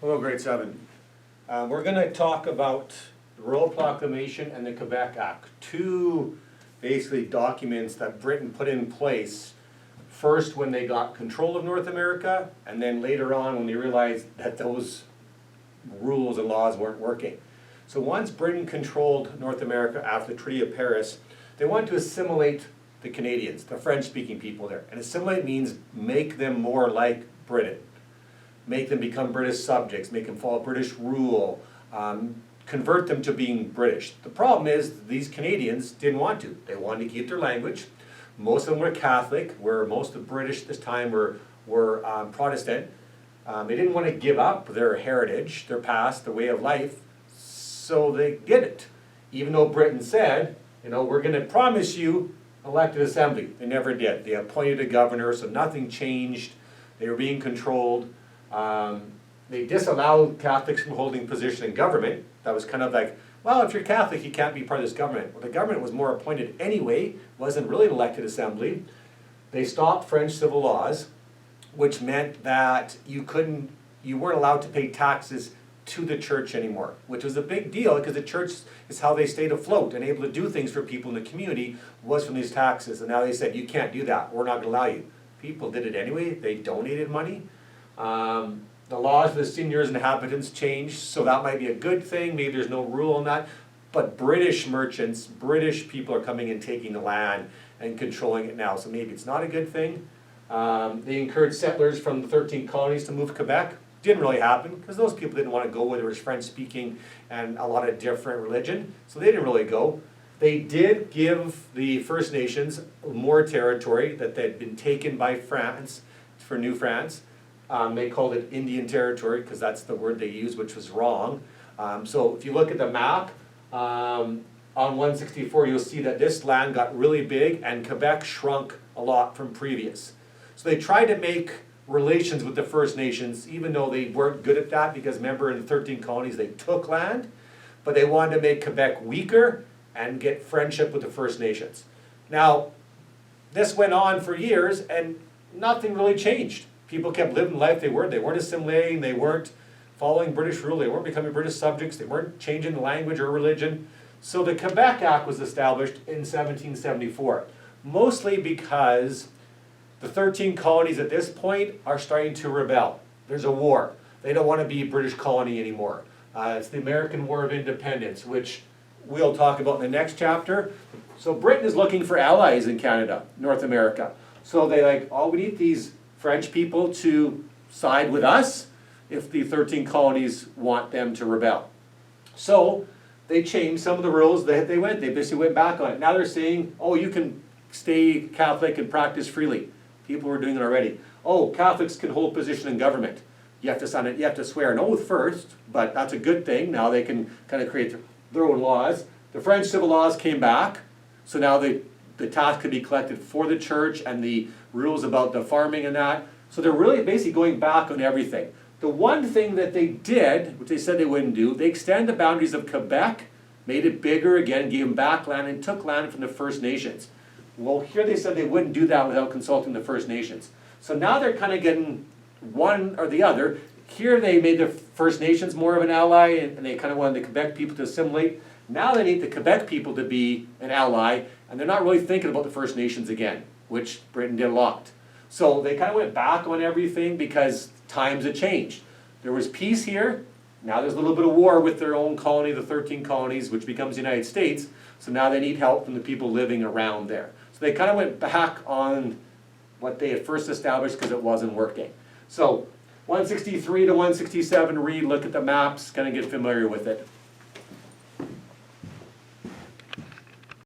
Hello, grade 7. We're going to talk about the Royal Proclamation and the Quebec Act, two basically documents that Britain put in place first when they got control of North America, and then later on when they realized that those rules and laws weren't working. So once Britain controlled North America after the Treaty of Paris, they wanted to assimilate the Canadians, the French-speaking people there. And assimilate means make them more like Britain. Make them become British subjects, make them follow British rule, convert them to being British. The problem is these Canadians didn't want to. They wanted to keep their language. Most of them were Catholic, where most of the British this time were Protestant. They didn't want to give up their heritage, their past, their way of life, so they didn't. Even though Britain said, we're going to promise you elected assembly. They never did. They appointed a governor, so nothing changed. They were being controlled. They disallowed Catholics from holding position in government. That was kind of like, well, if you're Catholic, you can't be part of this government. Well, the government was more appointed anyway, wasn't really an elected assembly. They stopped French civil laws, which meant that you weren't allowed to pay taxes to the church anymore, which was a big deal because the church is how they stayed afloat and able to do things for people in the community was from these taxes. And now they said, you can't do that. We're not going to allow you. People did it anyway. They donated money. The laws for the seniors and inhabitants changed, so that might be a good thing. Maybe there's no rule on that. But British merchants, British people are coming and taking the land and controlling it now, so maybe it's not a good thing. They encouraged settlers from the 13 colonies to move to Quebec. Didn't really happen, because those people didn't want to go where there was French speaking and a lot of different religion, so they didn't really go. They did give the First Nations more territory that had been taken by France for New France. They called it Indian Territory because that's the word they used, which was wrong. So if you look at the map, on 164 you'll see that this land got really big and Quebec shrunk a lot from previous. So they tried to make relations with the First Nations, even though they weren't good at that because remember in the 13 colonies they took land, but they wanted to make Quebec weaker and get friendship with the First Nations. Now, this went on for years and nothing really changed. People kept living the life they weren't assimilating, they weren't following British rule, they weren't becoming British subjects, they weren't changing the language or religion. So the Quebec Act was established in 1774, mostly because the 13 colonies at this point are starting to rebel. There's a war. They don't want to be a British colony anymore. It's the American War of Independence, which we'll talk about in the next chapter. So Britain is looking for allies in Canada, North America. So they we need these French people to side with us if the 13 colonies want them to rebel. So they changed some of the rules. They basically went back on it. Now they're saying, oh, you can stay Catholic and practice freely. People were doing it already. Oh, Catholics can hold position in government. You have to sign it. You have to swear an oath first, but that's a good thing. Now they can kind of create their own laws. The French civil laws came back, so now the tax could be collected for the church and the rules about the farming and that. So they're really basically going back on everything. The one thing that they did, which they said they wouldn't do, they extended the boundaries of Quebec, made it bigger again, gave them back land, and took land from the First Nations. Well, here they said they wouldn't do that without consulting the First Nations. So now they're kind of getting one or the other. Here they made the First Nations more of an ally, and they kind of wanted the Quebec people to assimilate. Now they need the Quebec people to be an ally, and they're not really thinking about the First Nations again, which Britain did a lot. So they kind of went back on everything because times had changed. There was peace here. Now there's a little bit of war with their own colony, the 13 colonies, which becomes the United States. So now they need help from the people living around there. So they kind of went back on what they had first established because it wasn't working. So 163 to 167, read, look at the maps, kind of get familiar with it.